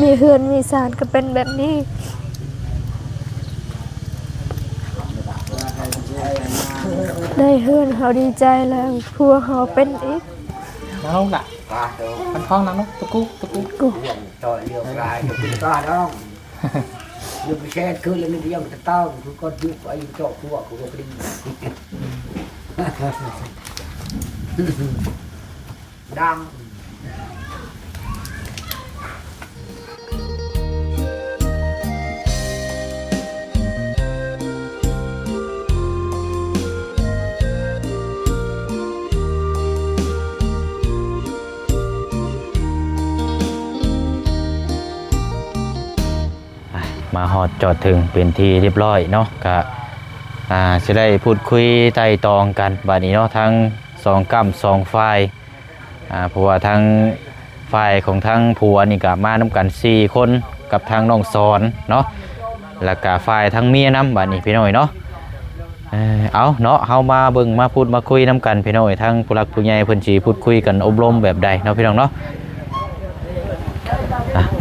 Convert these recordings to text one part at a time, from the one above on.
มีเฮือนมีศาลก็เป็นแบบนี้ได้เฮือนเขาดีใจแล้วพัวเขาเป็นอีกน้องล่ะมันท้องน้องตะกุกูtrời yêu lại được cái ta đó nhưng cái xe cứ lên đi ông tao cứ con chịu phải cho của đi đang มาฮอดจอดถึงเป็นที่เรียบร้อยเนาะก็จะได้พูดคุยไต่ตองกันบัดนี้เนาะทั้งสองกำสองฝ่ายเพราะว่าทั้งฝ่ายของทั้งผัวนี่ก็มานำกัน4คนกับทางน้องสอนเนาะแล้วก็ฝ่ายทั้งเมียนํบัดนี้พี่น้อยเนาะเอาเนาะเฮามาเบิ่งมาพูดมาคุยนํกันพี่น้อยทั้งผู้หลักผู้ใหญ่เพิ่นสิพูดคุยกันอบรมแบบใดเนาะพี่น้องเนาะ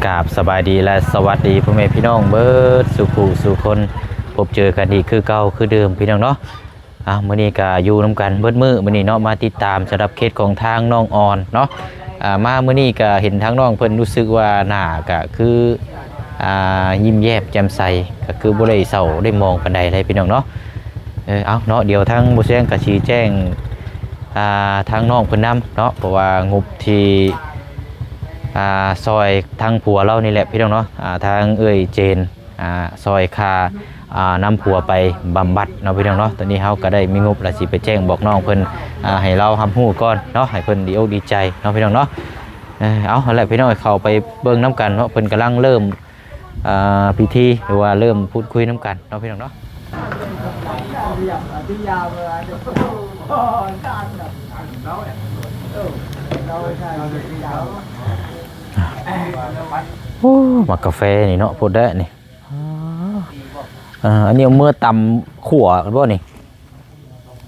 กราบสบายดีและสวัสดีพ่อแม่พี่น้องเบิดสุขสุคนพบเจอกันอีกคือเก่าคือเดิมพี่น้องเนาะมื้อนี้ก็อยู่นํกันเบิดมื้อมื้อนี้เนาะมาติดตามสำหรับเคสของทางน้องออนเนาะมามื้อนี้ก็เห็นทางน้องเพิ่นรู้สึกว่าหน้าก็คือยิ้มแย้มแจ่มใสก็คือบ่ได้เศร้าได้มองปานใดเลยพี่น้องเนาะเอาเนาะเดี๋ยวทางบ่แจ้งก็ชี้แจ้งทางน้องเพิ่นนำเนาะเพราะว่างบที่ซอยทางผัวเรานี่แหละพี่น้องเนาะทางเอ้ยเจนซอยคานำผัวไปบำบัดเนาะพี่น้องเนาะตอนนี้เฮาก็ได้มีงบแล้วสิไปแจ้งบอกน้องเพิ่นให้เราทำฮู้ก่อนเนาะให้เพิ่นดีอกดีใจเนาะพี่น้องเนาะเอาละพี่น้องเข้าไปเบิ่งน้ำกันเนาะเพิ่นกำลังเริ่มพิธีหรือว่าเริ่มพูดคุยน้ำกันเนาะพี่น้องเนาะโอ้มากาแฟนี่เนาะพูดได้นี่อันนี้เอาเมื่อตำขั่วกันบ่นี่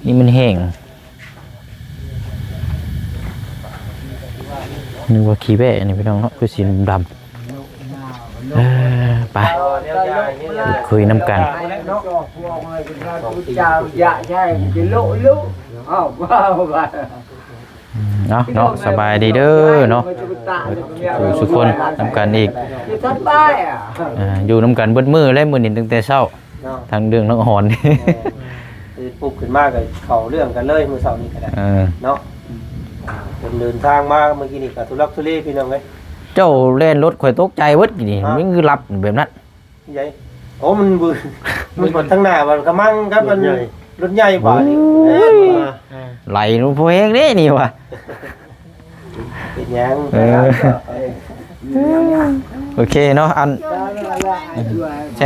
นี่มันแห้งนึกว่าขี้แบะนี่พี่น้องเนาะคือสีดำไปคุยน้ำกันเนาะสบายดีเด้อเนาะทุกคนน้ำกันอีกอยู่น้ำกันเบิดมือและมือนินตั้งแต่เช้าทางเรื่องน้องหอนปลุกขึ้นมากเลยเขาเรื่องกันเลยมือเสาร์นี้ก็ได้เนาะเดินทางมาเมื่อกี้นี่กับทุลักทุเลพี่น้องเลยเจ้าเล่นรถข่อยตกใจเวิร์ดนี่มันคือรับแบบนั้นยัยโอ้มันบืนมันหมดทั้งหน้ามันกระมังครับมันรถใหญ่บ่นี่ไหลลงพวกเองนี่นี่วะเป็นยัง โอเคเนาะอันใช่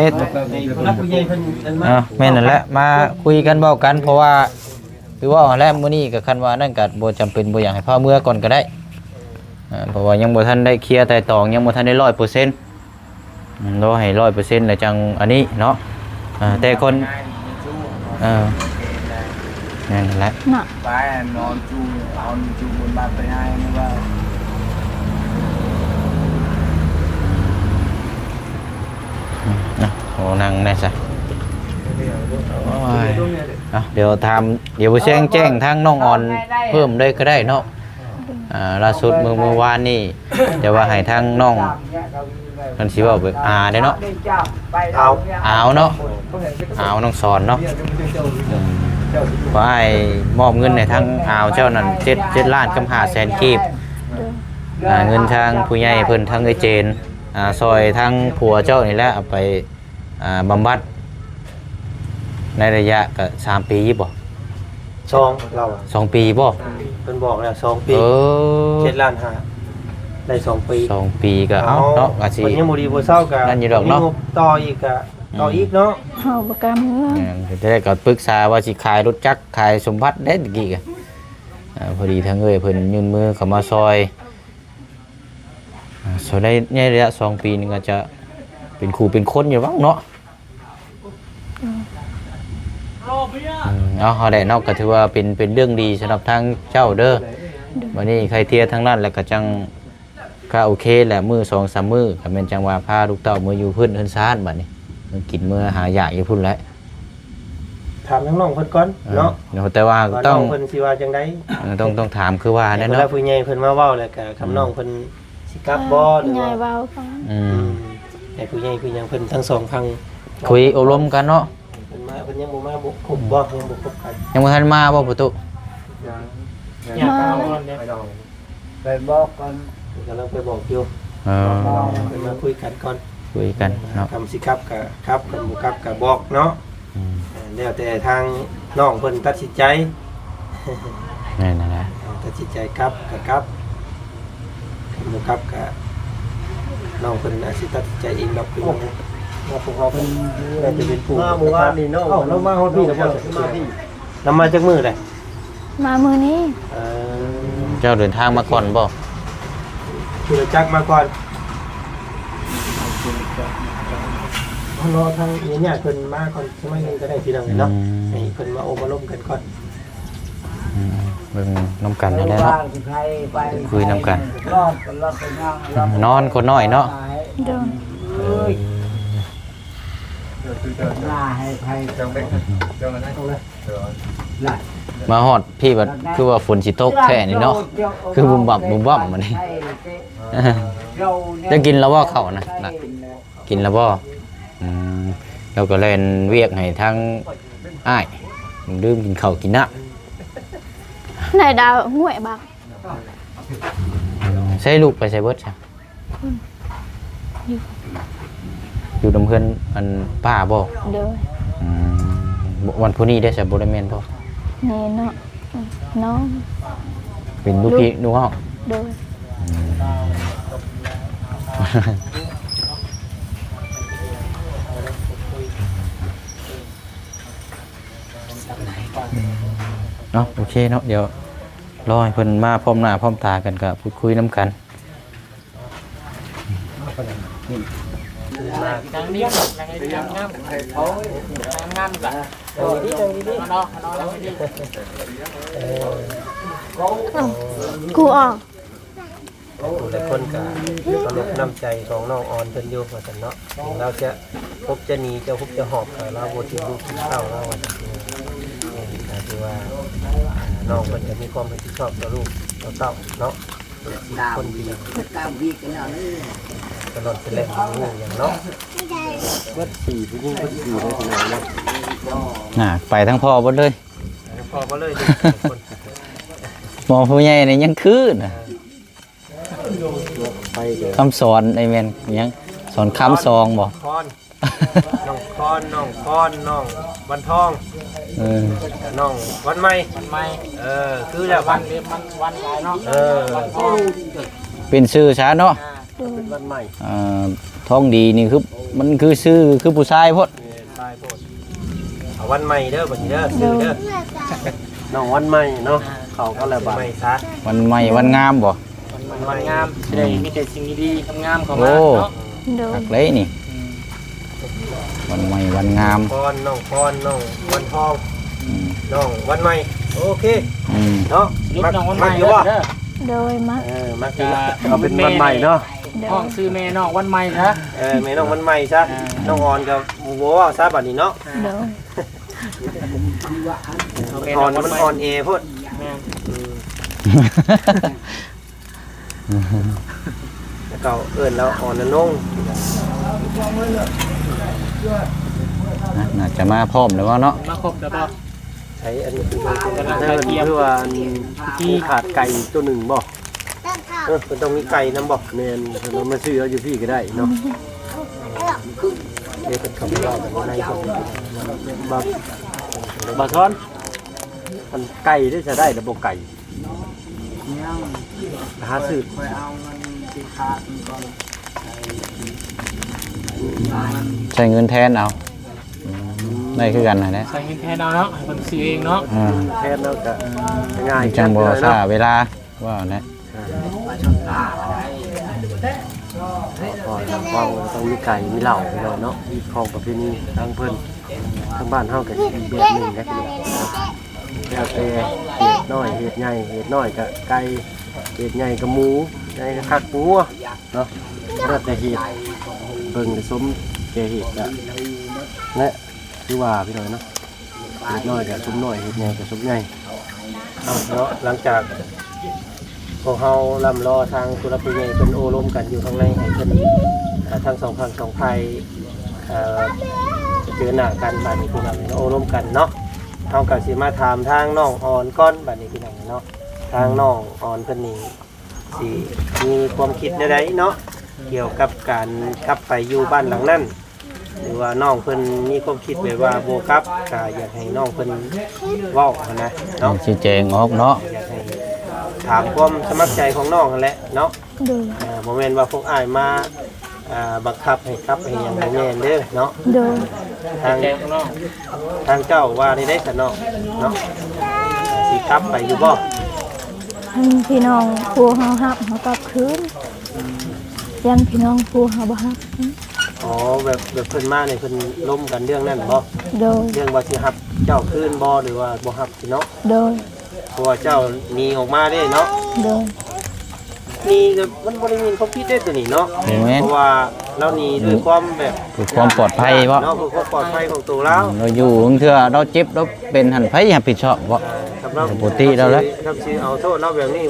แม่นั่นแหละมาคุยกันเบากันเพราะว่าคือว่าแล้วมื้อนี้กับคันว่านั่นก็บ่จำเป็นบ่อยากให้พ่อเมื่อก่อนก็ได้เพราะว่ายังบ่ทันได้เคลียร์ไต่ตองยังบ่ทันได้ 100% รอให้ 100% แล้วจังอันนี้เนาะแต่คนนั่นแหละไปนอนจูเอาจูบนบ้านไปให้นะว่าโอ้นั่งแน่ซะเดี๋ยวทำเดี๋ยวแจ้งทางน้องออนเพิ่มได้ก็ได้เนาะล่าสุดเมื่อวานนี่แต่ว่าให้ทางน้องมันสิว่าแบบได้เนาะเอาเนาะเอาน้องสอนเนาะขอให้มอบเงินในทางเจ้านั้น7 ล้านกับ500,000กีบเงินทางผู้ใหญ่เพิ่นทางเอเจนซอยทางผัวเจ้านี่แหละเอาไปบำบัดในระยะก็3 ปีบ่เรา2 ปีบ่เพิ่นบอกแล้ว2 ปี7 ล้าน5ได้2 ปี2 ปีก็เอาเนาะก็สิมันยังบ่ดีบ่เศร้าก็นั่นอยู่ดอกเนาะต่ออีกก็ต่ออีกเนาะเฮาบ่กล้าเมื่อจะได้ก็ปรึกษาว่าสิขายรถจักรขายสมบัติได้ตะกี้ก็พอดีทางเอ้ยเพิ่นยื่นมือเข้ามาซอยได้ในระยะ2 ปีนึงก็จะเป็นครูเป็นคนอยู่บ้างเนาะเอาได้เนาะก็ถือว่าเป็นเรื่องดีสำหรับทางเจ้าเด้อวันนี้ใครเทียทั้งนั้นแล้วก็จังก ก็โอเคแหละมื้อ2-3มื้อก็แม่นจังว่าพาลูกเต้ามื้ออยู่พื้นเฮือนซ่านบัดนี้มันกินมื้อหายากอยู่พุ่นแหละ ถามน้องๆเพิ่นก่อนเนาะ เนาะแต่ว่า ว่า ต้ น้ อ อง งเพิ่นสิว่าจังได๋ ต้องถามคือว่าแน่ เวลา เนาะ ผู้ใหญ่เพิ่นมาเว้าแล้วก็คำน้องเพิ่นสิกลับบ่หรือ ใหญ่ ว่า เบาฟัง ให้ผู้ใหญ่คือหยังเพิ่นทั้งสองฟัง คุยอบรมกันเนาะ เพิ่นมาเพิ่นยังบ่มาบ่ครบบ่ยังบ่ครบกัน ยังบ่ทันมาบ่ประตู อยากเอาไปลอง ไปบอกกัน กำลังไปบอกอยู่ เออ เพิ่นมาคุยกันก่อน คุยกันเนาะ คำสิครับก็ครับคำบ่ครับก็บอกเนาะ อืม แล้วแต่ทางน้องเพิ่นตัดสินใจ นั่นแหละ ตัดสินใจครับก็ครับคำบ่ครับก็น้องเพิ่นอาจสิตัดสินใจเองดอกคือว่าพวกเขาเพิ่นน่าจะเป็นผู้ มาเมื่อวานนี่น้องเรามาฮอดพี่แล้วบ่มาพี่ นำมาจากมือเลย มามือนี้ เจ้าเดินทางมาก่อนบ่ คือจักมาก่อนรอทางเนี่ยเพิ่นมาก่อนสมัยนึงก็ได้พี่น้องเนาะให้เพิ่นมาโอมาล้มกันก่อน เบิ่งน้ำกันนั่นแหละ บ้า เนาะ นที่ใครไป คุยนำกัน รอดกันรอดกันย่าง นอนคนน้อยเนาะ โดน เอ้ยหน้าให้ใครจังไปจังนั้นล่ะ มาฮอดพี่บัดคือว่าฝนสิตกแท้นี่เนาะคือบุ่มบั่มมื้อนี้จะกินแล้วบ่เข้านะน่ะกินแล้วบ่เราก็เล่นเวียกให้ทั้งอ้ายดื่มกินข้าวกินน้ำ นายดาวห่วยบัก ใช้ลูกไปใช้เบิดใช่อยู่ดำเพื่อนอันป้าบ่ โดย วันพรุ่งนี้ได้ใช้บริเมนบ่ นี่เนาะน้อง เป็นลูกพี่ลูกห้อง โดย เนาะโอเคเนาะเดี๋ยวรอให้เพิ่นมาพร้อมหน้าพร้อมตากันก็พูดคุยน้ำกัน ดังนี้ดังนี้งามงามกันนอนดี กูออก แต่คนก็เคารพน้ำใจของน้องออนเพิ่นอยู่ว่าซั่นเนาะถึงเราจะพบจะหนีจะพบจะหอบก็เราบ่ทิ้งลูกทิ้งเต้าเราว่าซั่นคือว่าน้องเพิ่นจะมีความรับผิดชอบต่อลูกต่อเต้าเนาะคนที่ ตามพี่กันแล้วนี่ ตลอดเป็นแหล่งรู้อย่างเนาะเบิด4ผู้หญิงเบิด4เลยพี่น้องเนาะ น่ะไปทั้งพ่อเบิดเลย พอบ่เลยคน หมอผู้ใหญ่นี่ยังคือน่ะ ไปเด้อ คำสอนไอ้แม่นยังสอนคำซองบ่ คอนน้องคอนน้องคอนน้องวันทอง เออ น้องวันใหม่ มันไม่ คือแล้ว วั วัน นเดียวมันวันไรเนาะ วันทอง เป็นชื่อช้าเนาะ เป็นวันใหม่ ท้องดีนี่คือมันคือชื่อคือผู้ชายพด ตายโพดเอาวันใหม่เด้อบัดนี้เด้อซื้อเด้อน้องวันใหม่เนาะเขาก็แล้วบัดใหม่ซะ วันใหม่วันงามบ่ วันงามจะได้มีแต่สิ่งดีๆงามเข้ามา โอ้ เนาะ โด หั ย กเลยนี่วันใหม่วันงาม พรน้องพรน้องวันทอง อืม น้องวันใหม่โอเค อืม เนาะ ลูก มัก น้องวันให มั ม่ กอยู่บ่ เด้อ โดยมัก มักอยู่เอาเป็นวันใหม่เนาะ โด ห้อย งซื้อแม่น้องวันใหม่นะ แม่น้องวันใหม่ซะน้องออนกับหมู่บ่ว่าซะบัดนี้เนาะ โดย ออนมันออนเอพุ่น แม่ แล้วก็เอิ้นแล้วออนนง น่าจะมาพร้อมแล้วว่าเนาะ มาครบแล้วบ่ ใช้อันนี้คือ คือว่า ที่ขาดไก่ตัวหนึ่งบ่มันต้องมีไก่นำบ่แม่นเรามาซื้อเอาอยู่พี่ก็ได้เนาะเดี๋ยวเป็นคำว่าแบบในคนบัก บาซ้อนมันไก่ได้จะได้ระบบไก่หาซื้อ ไปเอาเงินที่ขาดก่อน ใช้เงินแทนเอาได้คือกันนะเนี่ย ใส่เงินแทนเอาเนาะให้คนซื้อเองเนาะ แทนแล้วก็ง่าย จังบ่ เลย ซ่า เนาะ เวลาว่านะ พอทางฟังต้องมีไก่มีเหล่าไปเลยเนาะมีของประเพณีทางเพิ่นทางบ้านเฮาก็อีกแบบหนึงนะแล้วแต่เห็ดน้อยเห็ดใหญ่เห็ดน้อยก็ไก่เห็ดใหญ่ก็หมู ในคักหัวเนาะแล้วแต่เหตุเบิ่งสมแก่เหตุอะและคือว่าพี่น้อยเนาะเล็กน้อยกับสมน้อยเฮ็ดใหญ่กับสมใหญ่ เนาะหลังจากพวกเฮาลำรอทางสุรพิเยเป็นโอลมกันอยู่ข้างในให้เพิ่นทั้งสองฝั่งสองฝ่ายเจอหน้ากันบัดนี้พี่น้องโอลมกันเนาะเฮาก็สิมาถามทางน้องออนก่อนบัดนี้พี่น้องเนาะทางน้องออนเพิ่นนี่สิมีความคิดใดๆเนาะเกี่ยวกับการกลับไปอยู่บ้านหลังนั้นหรือว่าน้องเพิ่นมีความคิดแบบว่าบ่กลับก็อยากให้น้องเพิ่นเว้านะเนาะ ชี้แจงออกเนาะ อยากให้ถามความสมัครใจของน้องกันแหละเนาะ โดย โมเมนต์ว่าพวกอ้ายมาบังคับให้ครับให้อย่างแน่นเด้อเนาะ โดย ทาง แจงข้างนอก ทางเจ้าว่าได้สนองเนาะสิครับไปอยู่บ่ ให้พี่น้องผัวเฮาฮับเฮากลับคืนยันพี่น้องผัวเฮาบ่ฮับ อ๋อแบบเพิ่นมาเนี่ยเพิ่นล้มกันเรื่องนั้นบ่ โดย เรื่องว่าสิฮับเจ้าคืนบ่หรือว่าบ่ฮับสิเนาะ โดย เพราะว่าเจ้าหนีออกมาเด้เนาะ โดย หนีก็มันบ่ได้มีความผิดได้ตัวนี้เนาะ เห็นไหม เพราะว่าเราหนีด้วยความแบบ คือความปลอดภัยบ่ เนาะเพื่อความปลอดภัยของตัวเรา เราอยู่บางเทื่อเราเจ็บเราเป็นหันไผรับผิดชอบบ่ สำหรับ ปกติแล้วแหละ ครับชื่อเอาโทษเราแบบนี้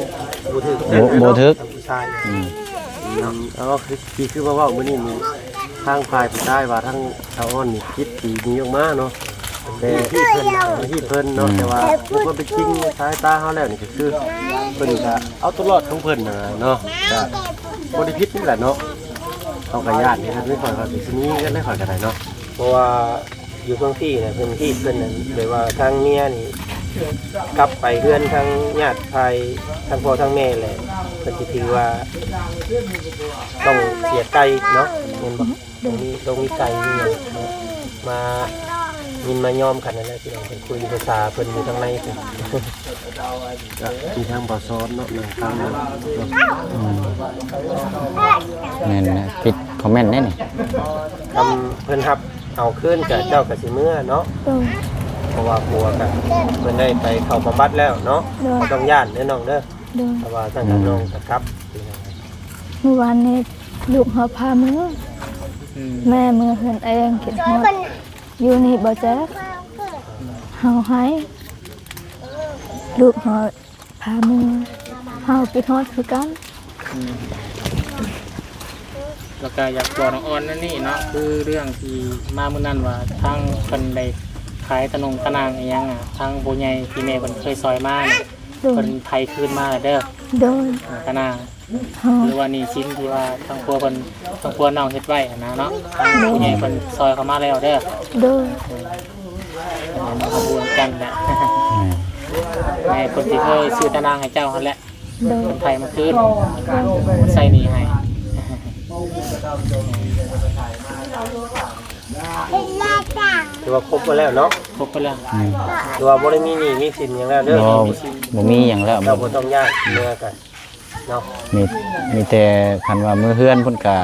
บ่ถึก บ่ถึก ผู้ชาย แล้วก็คือว่ามื้อนี้มีทางฝ่ายผู้ชายว่าทางชาวอ้อนนี่คิดดีนี้ออกมาเนาะแต่ที่เพิ่นเนาะแต่ว่าบ่เป็นจริงในสายตาเฮาแล้วนี่ก็คือเพิ่นก็เอาตัวรอดของเพิ่นน่ะเนาะก็บ่ได้ผิดนี่แหละเนาะเขาก็ญาตินี่ไม่ค่อยว่าสินี้กันได้ค่อยก็ได้เนาะ เพราะว่าอยู่พื้นที่เนี่ยพื้นที่เพิ่นนั่นเลยว่าทางเมียนี่กลับไปเฮือนทางญาติภายทางพ่อทางแม่แหละเพิ่นสิถือว่าต้องเสียไก่เนาะเห็นบ่ต้องมีไก่นี่เนาะมายินมายอมกันนั่นแหละที่เราเป็นคุยภาษาเพิ่นอยู่ทางในเพิ่น ก็มีทางบ่ซ้อนเนาะทาง แม่นนะปิดคอมเมนต์ได้นี่ ทำเพิ่นรับเอาขึ้นกับเจ้ากับสิเมื่อเนาะ โดย เพราะว่ากลัวกันเพิ่นได้ไปเข้าบำบัดแล้วเนาะ โดย ต้องย่านเด้อน้องเด้อ โดย เพราะว่าทางน้องก็กลับ เมื่อวานนี้ลูกเฮาพามือแม่มือเฮือนเองคิดฮอดอยู่นี่บ่แจ๊กเฮาให้ลูกเฮาพามือเฮาคิดฮอดคือกัน แล้วก็อยากบอกน้องออนนั่นนี่เนาะคือเรื่องที่มาเมื่อนั้นว่าทางคนได้ขายตะนงตะนางอะไรยังอ่ะทางโบใหญ่ที่แม่คนเคยซอยมาเนี่ย โดย คนไทยคืนมาเด้อ โดย ตะนาง เฮา หรือว่านี่ชิ้นที่ว่าทางครัวคนทางครัวน้องเฮ็ดไว้นะเนาะทางโบใหญ่คนซอยเขามาแล้วเด้อ โดย มาขบวนกันแหละแม่คนที่เคยซื้อตะนางให้เจ้าเขาแหละ โดย คนไทยมาคืนใส่หนีให้ ถือว่าครบหมดแล้วเนาะ ครบไปแล้ว ถือว่าบ่ได้มีหนี้มีสินอย่างแล้วเด้อ บ่มีหยังแล้ว เราบ่ต้องย่านเมื่อกันเนาะ มีแต่คันว่ามือเฮือนเพิ่นก็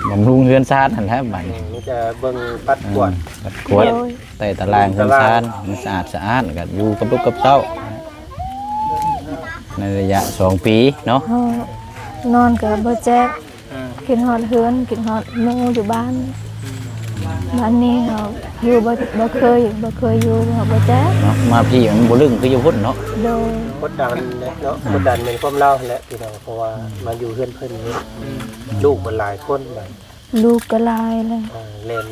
บำรุงเฮือนซาดนั่นแหละบัดนี้ นี่จะเบิ่งปัดกวด ปัดกวดใต้ตารางเฮือนซาดมันสะอาดก็อยู่กับลูกกับเต้าในระยะ2 ปีเนาะ เฮานอนกับบ่แจ๊กกินฮอดเฮือนกินฮอดหมูอยู่บ้านบ้านนี้เฮาอยู่บ่เคยอยู่เฮาบ่แจ๊ก เนาะมาพี่มันบ่ลึงคืออยู่พุ่นเนาะ โดย กดดันเนาะกดดันเป็นความเล่าแหละพี่น้องเพราะว่ามาอยู่เฮือนเพิ่นนี่ลูกมันหลายคนบัด ลูกก็ลายเลย เล่น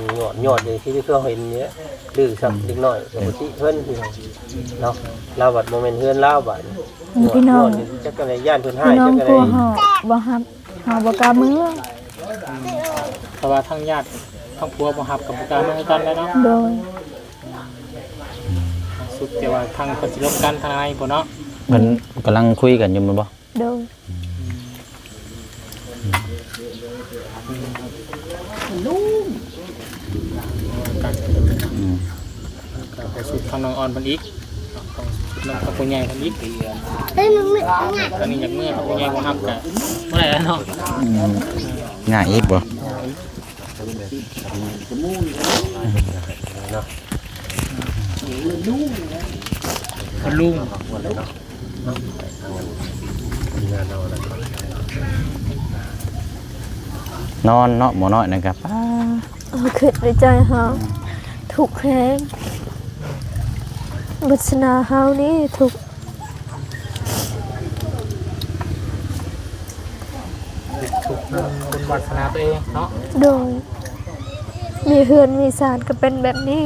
หยอดเลยที่เคยเห็นเนี้ยดื้อสักเล็กน้อยปกติเพื่อนพี่น้องเนาะเราบัดโมเมนต์เพื่อนเล่าบัด พี่น้อง จักกันเลยย่านเพื่อนให้ พี่น้อ จั ง กกัน ก เล ลัวย เฮาบ่ฮับเฮาบ่กล้ามือ เพราะว่าทั้งญาติทั้งผัวบ่ฮับกับบ่กล้ามาให้กันแล้วเนาะ โดย สุดแต่ว่าทางคนสิลบกันทางในบ่เนาะ เพิ่นกำลังคุยกันอยู่แม่นบ่ โดย ก็ไปสุดทางน้องออนเพิ่นอีกต้องสุดน้องกับผู้ใหญ่เพิ่นอีกตอนนี้อยากเมื่อกับผู้ใหญ่บ่ฮับก็เมื่อไหร่แล้วเนาะ ง่ายอีกบ่ คนลุง น งานเราแล้วก็ นอนเนาะหมอน้อยนะครับ คิดในใจเฮาทุกข์แฮงบัสนาเฮานี่ทุกข์ ถูกบุญวาสนาตัวเองเนาะ โดยมีเฮือนมีศาลก็เป็นแบบนี้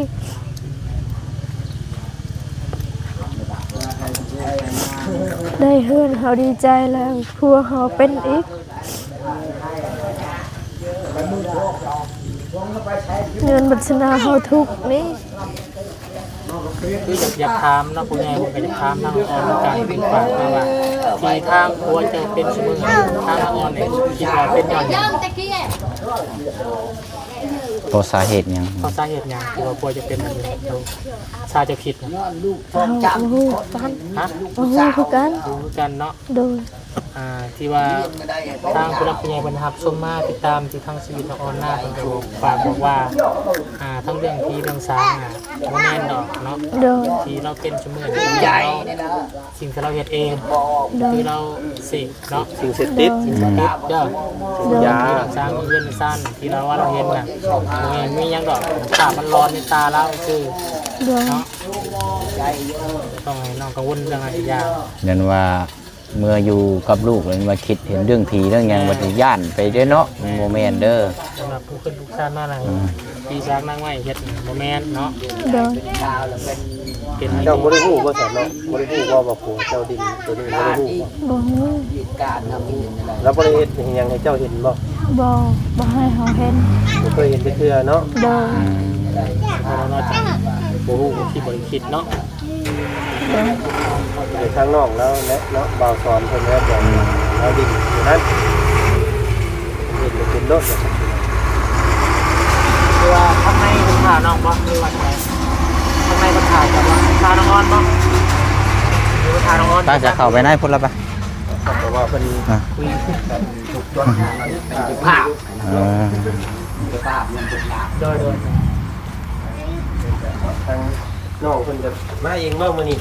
ได้เฮือนเฮาดีใจแล้วพัวเฮาเป็นอีกเงินบัตรนาเฮาทุกข์นี่ คืออยากถามเนาะผู้ใหญ่ผมก็อยากถามทางออนการเป็นฝากมาว่าที่ทางผัวจะเป็นเสมอทางออนเนี่ยคิดว่าเป็นย้อนหยัง ตัวสาเหตุหยัง เพราะสาเหตุหยังที่ว่าผัวจะเป็นแบบนี้เราชาจะคิดนะ ลูก เฮาบ่ฮู้กัน ฮะ บ่ฮู้คือกัน ดูกันเนาะ โดย ที่ว่าทางผู้รับผู้ใหญ่บรรทับชมมาติดตามที่ทางชีวิตของออนหน้าของตัวฝากบอกว่าทั้งเรื่องที่เรื่องสางโมเมนต์ดอกเนาะ โดย ที่เราเป็นเสมือนใหญ่สิ่งที่เราเฮ็ดเองคือเราเสกเนาะ สิ่งเสพติด สิ่งเสพติดเด้อที่เราสร้างเงินสั้นที่เราว่าเราเห็นน่ะมีหยังดอกตามันร้อนในตาเราคือ โดย เนาะต้องให้น้องกังวลเรื่องอะไรอย่าง นั่นว่าเมื่ออยู่กับลูกเลยมาคิดเห็นเรื่องผีเรื่องหยังบัดนี้ย่านไปเด้อเนาะโมเมนต์เด้อ สำหรับผู้ขึ้นทุกชาติมาอะไรปีช้างนั่งไว้เฮ็ดโมเมนต์เนาะ โดย เป็น เจ้าบ่ได้ฮู้บ่สอนเนาะบ่ได้ฮู้ว่าผัวเจ้าดินตัวนี้บ่ได้ฮู้ บ่ฮู้ การทำให้เห็นอะไร แล้วบ่ได้เฮ็ดหยังให้เจ้าเห็นบ่ บ่ให้เฮาเห็น บ่เคยเห็นเทื่อเนาะ โดย พอเราเนาะจากโอ้โหที่บริคิดเนาะ โดย ในทางนอกแล้วและเนาะบ่าวสอนเพิ่นแล้วบอกเราดินอยู่นั้นเห็นเป็นรถ คือว่าข้างในเป็นขาน้องบ่หรือว่าไงข้างในเป็นขาจะว่าขาน้องออนบ่หรือว่าขาน้องออน ตาจะเข้าไปในพุ่นละปะ เพราะว่าเพิ่น คุย ภาพ เออ ภาพมันเป็นภาพ โดย ทางน้องเพิ่นจะมาเองบ่มื้อนี้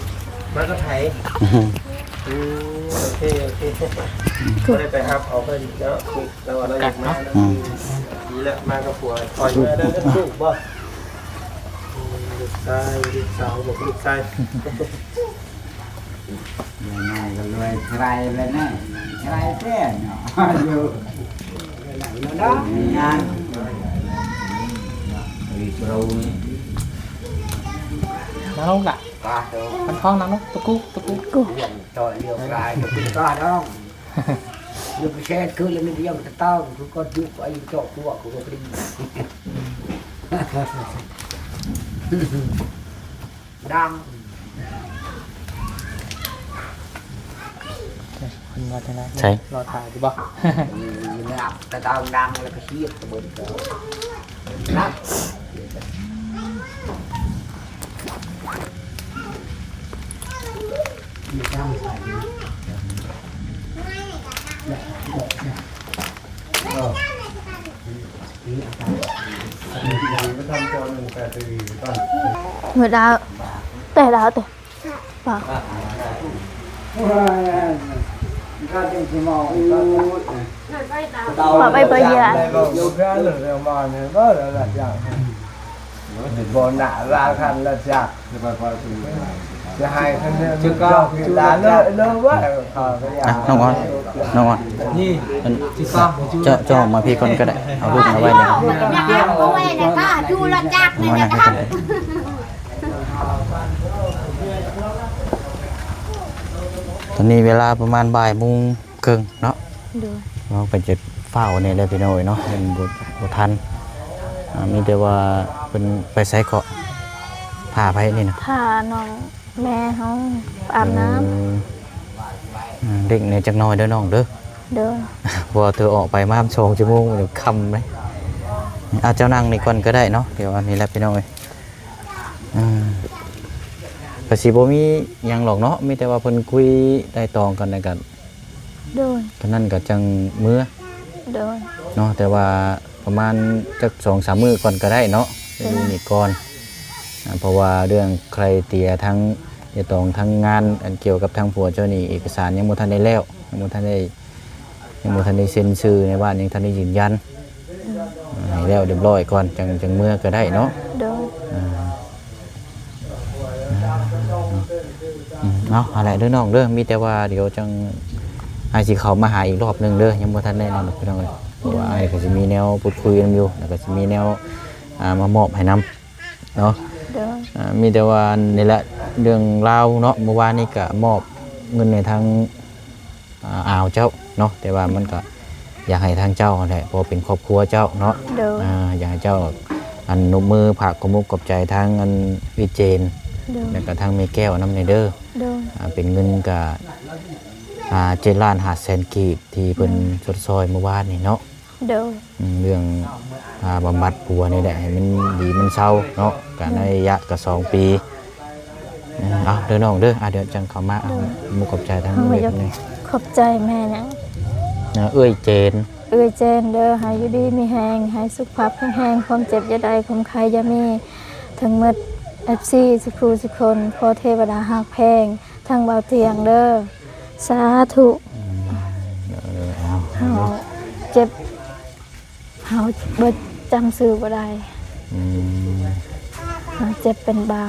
มาก็ไผโอเคก็ได้ไปรับเอาเพิ่นเนาะแล้วเราอยากมาดีแล้วมากับผัวคอยมาแล้วลูกบ่ลูกชายลูกสาวบอกลูกชาย ง่ายก็เลยใครเลยนะใครแท้เนาะอยู่งานเรา น้องล่ะ ตาโต มันคล้องน้องตะกุตะกุ ต่อเรียวกายกับคุณตาน้องอยู่ประเทศคือเลยไม่ยังจะต้องคือก็ยุบไอ้เจาะตัวกูก็ดีดัง คนมาทางไหน ใช่ รอถ่ายดีบ่ งับแต่ตาดังแล้วก็เชียบตะบนนับ เมื่อดาวแต่ดาวแต่ป่า ก็จะชิมอง ป่าไปปะยา อยู่แค่หนึ่งเดียวมาเนี่ยก็แล้วหลายอย่างบนหนาราคันละจักจะให้คะแนนจะก็คือร้านเลิกว่าเขาก็อยาก น้องอ่อนน้องอ่อน นี่ มันเจ้าออกมาพี่คนก็ได้เอาลูกมาไว้เนี่ย เอาไว้เลยค่ะดูละจัก มา นะ ให้ คะ กันตอนนี้เวลาประมาณบ่ายโมงครึ่งเนาะ โดย เราไปจะเฝ้าเนี่ยได้ไปหน่อยเนาะเป็นบุทันมีแต่ว่าเป็นไปใช้เกาะผ่าไปนี่นะ พาน้องแม่เฮาอาบน้ เด็กในจักหน้อยเด้อน้องเด้อ ำโดย พอเธอออกไปมา2 ชั่วโมงเดี๋ยวค่ำเลยเอาเจ้านั่งนี่ก่อนก็ได้เนาะเดี๋ยวอันนี้แหละพี่น้องเอ้ยก็สิบ่มีหยังหรอกเนาะมีแต่ว่าเพิ่นคุยได้ตองกันแล้วกัน โดย ฉะนั้นก็จังมื้อ โดย เนาะแต่ว่าประมาณจัก2-3 มื้อก่อนก็ได้เนาะไปดูนี่ก่อนเพราะว่าเรื่องใครเตียทั้งจะต้องทั้งงานอันเกี่ยวกับทางผัวเจ้านี่เอกสารยังบ่ทันได้แล้ว ยังบ่ทันได้เซ็นชื่อในบ้านยังทันได้ยืนยันให้แล้วเรียบร้อยก่อนจังเมื่อก็ได้เนาะ โดย เอาอะไรเด้อน้องเด้อมีแต่ว่าเดี๋ยวจังไอ้สิเขามาหาอีกรอบนึงเด้อยังบ่ทันได้นั่นพี่น้องเอ้ยเพราะว่าไอ้ก็สิมีแนวพูดคุยกันอยู่แล้วก็สิมีแนวมามอบให้นำเนาะ โดย มีแต่ว่านี่แหละเรื่องราวเนาะเมื่อวานนี้ก็มอบเงินในทางอ่าวเจ้าเนาะแต่ว่ามันก็อยากให้ทางเจ้าแหละเพราะเป็นครอบครัวเจ้าเนาะ โดย อยากให้เจ้าอันนบมือผักกมุกกับใจทางอันวิเจน โดย แล้วก็ทางเมแก้วน้ำในเด้อ โดย เป็นเงินกับ7 ล้าน5แสนกีบที่เพิ่นสดซอยเมื่อวานนี่เนาะ โดย เรื่องบำบัดปัวนี่แหละให้มันดีมันเศร้าเนาะการในระยะก็2 ปีเอาเด้อน้องเด้อเดี๋ยวจังเข้ามาเอามุกกับใจทาง เฮา เว อยาก ทนี่ ขอบใจแม่นะ เอ้ยเจน เอ้ยเจนเด้อให้อยู่ดีมีแฮงให้สุขภาพแข็งแรงความเจ็บอย่าได้ความใครอย่ามีทั้งหมด FC สุขูสุคนขอเทวดาฮักแพงทางเบาเตียงเด้อสาธุเฮาเจ็บเฮาเบิดจำชื่อบ่ได้เฮาเจ็บเป็นบา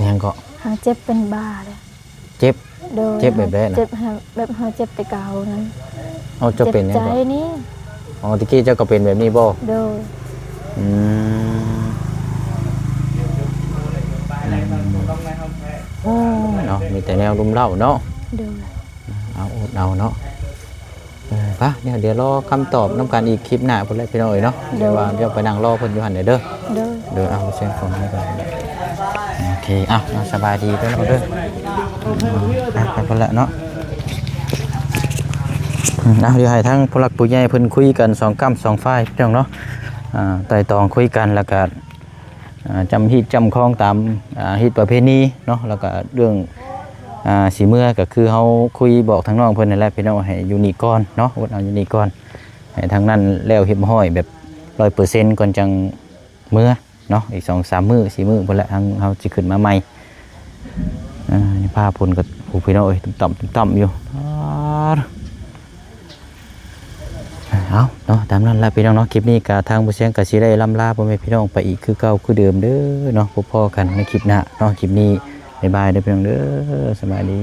ยังก็ เฮาเจ็บเป็นบาเลย เจ็บ โดย เจ็บแบบใดน่ะ เจ็บแบบเฮาเจ็บแต่เก่านั้น เอาเจ้าเป็น เจ็ ยั บ ง ใจ ก็ นี่ อ๋อตะกี้เจ้าก็เป็นแบบนี้บ่ โดย อืมเนาะมีแต่แนวรุมเล่าเนาะ โดย เอาอดเอาเนาะปะเดี๋ยวรอคำตอบน้ำกันอีกคลิปหน้าพุ่นเลยพี่น้อยเนาะเดี๋ยวว่าเดี๋ยวไปนั่งรอเพิ่นอยู่หันเด้อ โดย เดี๋ยวเอาเส้นผมให้ก่อนโอเคเอาสบายดีเด้อเนาะเด้อไปพุ่นละเนาะเดี๋ยวให้ทั้งผู้หลักผู้ใหญ่เพิ่นคุยกัน2 กัม2 ฝ่ายพี่น้องเนาะไต่ตองคุยกันแล้วก็จำฮีตจำคลองตามฮีตประเพณีเนาะแล้วก็เรื่องสีเมื่อก็คือเขาคุยบอกทางน้องเพิ่นนั่นแหละพี่น้องให้ยูนิก่อนเนาะอดเอายูนิก่อนให้ทางนั้นแล้วเฮ็ดห้อยแบบ 100% ก่อนจังเมื่อเนาะอีก 2-3 มื้อ4 มื้อพุ่นแหละทางเฮาสิขึ้นมาใหม่นี่ภาพพุ่นก็ผู้พี่น้องเอ้ยต่ำๆอยู่เอาเนาะตามนั้นแหละพี่น้องเนาะคลิปนี้ก็ทางผู้เสียงก็สิได้ล่ำลาพ่อแม่พี่น้องไปอีกคือเก่าคือเดิมเด้อเนาะพบกันในคลิปหน้าเนาะคลิปนี้บ๊ายบายเด้อพี่น้องเด้อสวัสดี